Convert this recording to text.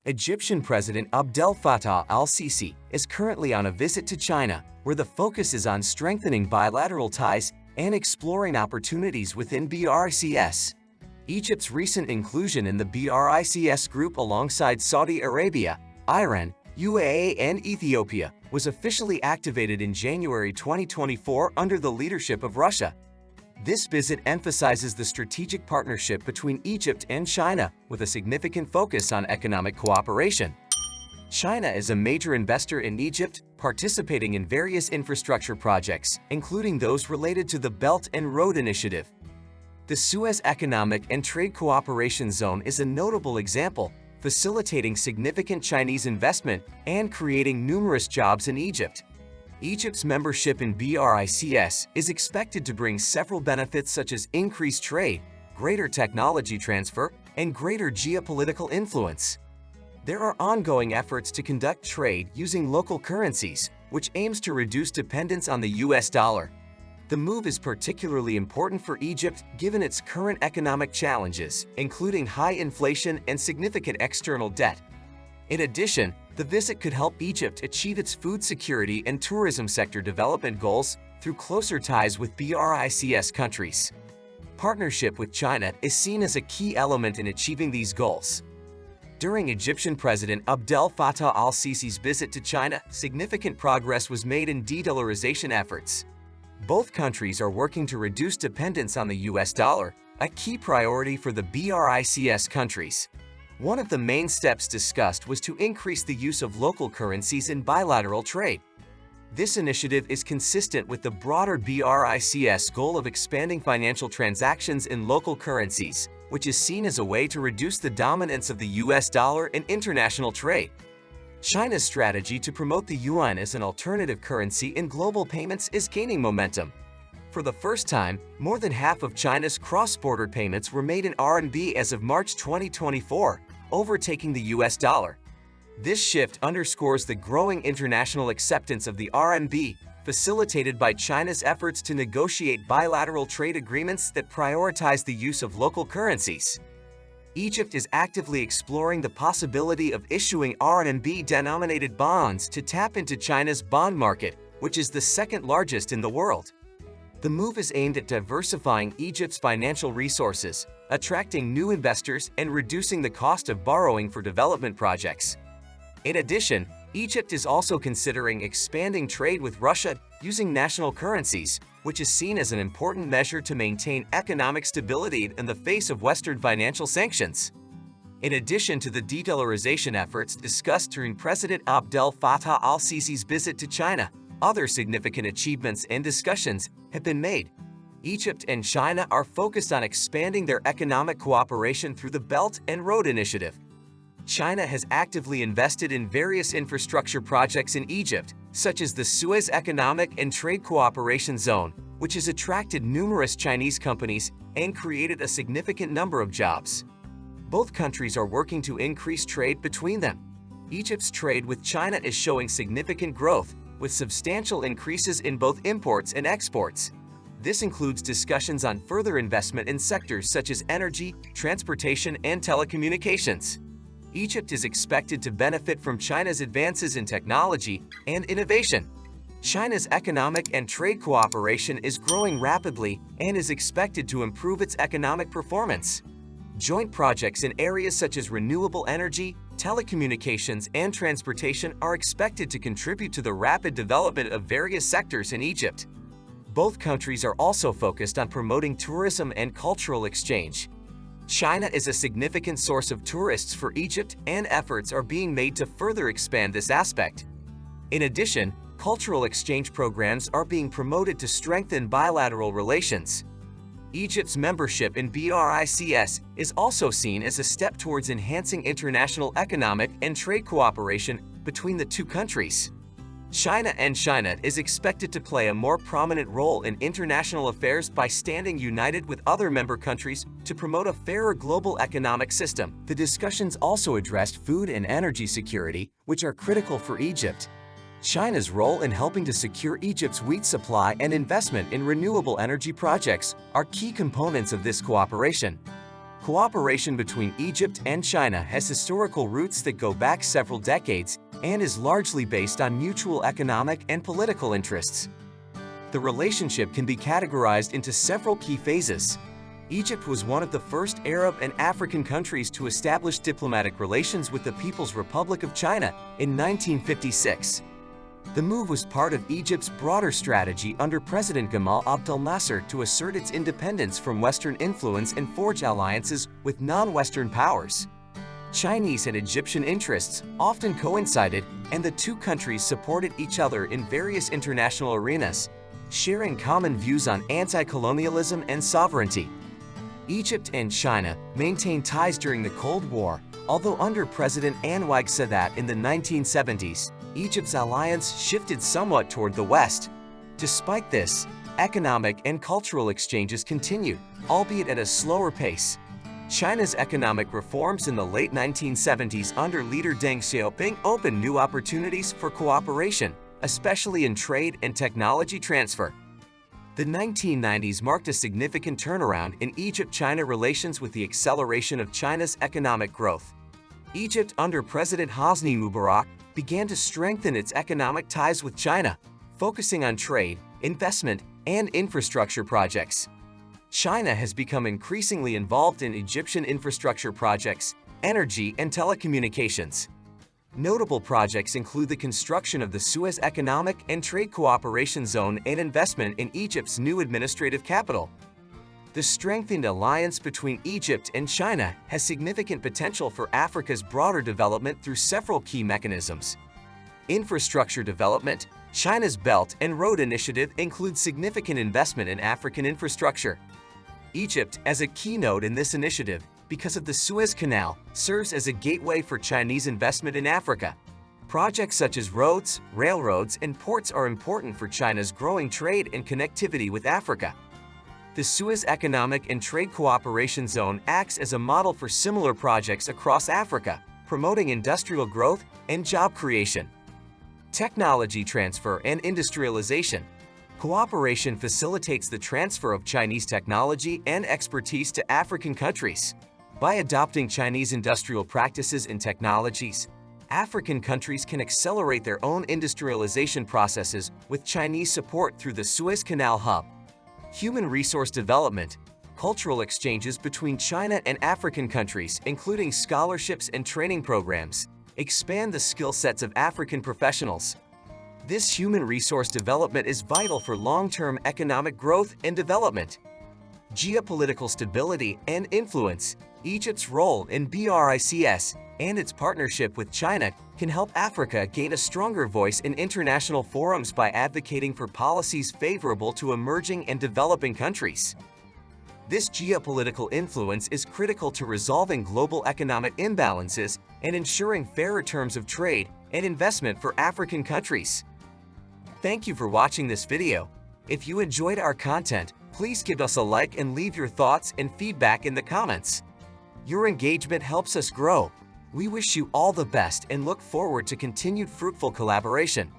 Egyptian President Abdel Fattah al-Sisi is currently on a visit to China, where the focus is on strengthening bilateral ties and exploring opportunities within BRICS. Egypt's recent inclusion in the BRICS group alongside Saudi Arabia, Iran, UAE, and Ethiopia was officially activated in January 2024 under the leadership of Russia. This visit emphasizes the strategic partnership between Egypt and China, with a significant focus on economic cooperation. China is a major investor in Egypt, participating in various infrastructure projects, including those related to the Belt and Road Initiative. The Suez Economic and Trade Cooperation Zone is a notable example, facilitating significant Chinese investment and creating numerous jobs in Egypt. Egypt's membership in BRICS is expected to bring several benefits such as increased trade, greater technology transfer, and greater geopolitical influence. There are ongoing efforts to conduct trade using local currencies, which aims to reduce dependence on the US dollar. The move is particularly important for Egypt given its current economic challenges, including high inflation and significant external debt. In addition, the visit could help Egypt achieve its food security and tourism sector development goals through closer ties with BRICS countries. Partnership with China is seen as a key element in achieving these goals. During Egyptian President Abdel Fattah al-Sisi's visit to China, significant progress was made in de-dollarization efforts. Both countries are working to reduce dependence on the US dollar, a key priority for the BRICS countries. One of the main steps discussed was to increase the use of local currencies in bilateral trade. This initiative is consistent with the broader BRICS goal of expanding financial transactions in local currencies, which is seen as a way to reduce the dominance of the US dollar in international trade. China's strategy to promote the yuan as an alternative currency in global payments is gaining momentum. For the first time, more than half of China's cross-border payments were made in RMB as of March 2024, overtaking the US dollar. This shift underscores the growing international acceptance of the RMB, facilitated by China's efforts to negotiate bilateral trade agreements that prioritize the use of local currencies. Egypt is actively exploring the possibility of issuing RMB-denominated bonds to tap into China's bond market, which is the second largest in the world. The move is aimed at diversifying Egypt's financial resources, attracting new investors, and reducing the cost of borrowing for development projects. In addition, Egypt is also considering expanding trade with Russia using national currencies, which is seen as an important measure to maintain economic stability in the face of Western financial sanctions. In addition to the de-dollarization efforts discussed during President Abdel Fattah al-Sisi's visit to China, other significant achievements and discussions have been made. Egypt and China are focused on expanding their economic cooperation through the Belt and Road Initiative. China has actively invested in various infrastructure projects in Egypt, such as the Suez Economic and Trade Cooperation Zone, which has attracted numerous Chinese companies and created a significant number of jobs. Both countries are working to increase trade between them. Egypt's trade with China is showing significant growth, with substantial increases in both imports and exports. This includes discussions on further investment in sectors such as energy, transportation, and telecommunications. Egypt is expected to benefit from China's advances in technology and innovation. China's economic and trade cooperation is growing rapidly and is expected to improve its economic performance. Joint projects in areas such as renewable energy, telecommunications, and transportation are expected to contribute to the rapid development of various sectors in Egypt. Both countries are also focused on promoting tourism and cultural exchange. China is a significant source of tourists for Egypt, and efforts are being made to further expand this aspect. In addition, cultural exchange programs are being promoted to strengthen bilateral relations. Egypt's membership in BRICS is also seen as a step towards enhancing international economic and trade cooperation between the two countries. China is expected to play a more prominent role in international affairs by standing united with other member countries to promote a fairer global economic system. The discussions also addressed food and energy security, which are critical for Egypt. China's role in helping to secure Egypt's wheat supply and investment in renewable energy projects are key components of this cooperation. Cooperation between Egypt and China has historical roots that go back several decades and is largely based on mutual economic and political interests. The relationship can be categorized into several key phases. Egypt was one of the first Arab and African countries to establish diplomatic relations with the People's Republic of China in 1956. The move was part of Egypt's broader strategy under President Gamal Abdel Nasser to assert its independence from Western influence and forge alliances with non-Western powers. Chinese and Egyptian interests often coincided, and the two countries supported each other in various international arenas, sharing common views on anti-colonialism and sovereignty. Egypt and China maintained ties during the Cold War, although under President Anwar Sadat in the 1970s, Egypt's alliance shifted somewhat toward the West. Despite this, economic and cultural exchanges continued, albeit at a slower pace. China's economic reforms in the late 1970s under leader Deng Xiaoping opened new opportunities for cooperation, especially in trade and technology transfer. The 1990s marked a significant turnaround in Egypt-China relations with the acceleration of China's economic growth. Egypt under President Hosni Mubarak began to strengthen its economic ties with China, focusing on trade, investment, and infrastructure projects. China has become increasingly involved in Egyptian infrastructure projects, energy, and telecommunications. Notable projects include the construction of the Suez Economic and Trade Cooperation Zone and investment in Egypt's new administrative capital. The strengthened alliance between Egypt and China has significant potential for Africa's broader development through several key mechanisms. Infrastructure development. China's Belt and Road Initiative includes significant investment in African infrastructure. Egypt, as a keynote in this initiative, because of the Suez Canal, serves as a gateway for Chinese investment in Africa. Projects such as roads, railroads, and ports are important for China's growing trade and connectivity with Africa. The Suez Economic and Trade Cooperation Zone acts as a model for similar projects across Africa, promoting industrial growth and job creation. Technology transfer and industrialization. Cooperation facilitates the transfer of Chinese technology and expertise to African countries. By adopting Chinese industrial practices and technologies, African countries can accelerate their own industrialization processes with Chinese support through the Suez Canal hub. Human resource development. Cultural exchanges between China and African countries, including scholarships and training programs, expand the skill sets of African professionals. This human resource development is vital for long-term economic growth and development. Geopolitical stability and influence. Egypt's role in BRICS and its partnership with China can help Africa gain a stronger voice in international forums by advocating for policies favorable to emerging and developing countries. This geopolitical influence is critical to resolving global economic imbalances and ensuring fairer terms of trade and investment for African countries. Thank you for watching this video. If you enjoyed our content, please give us a like and leave your thoughts and feedback in the comments. Your engagement helps us grow. We wish you all the best and look forward to continued fruitful collaboration.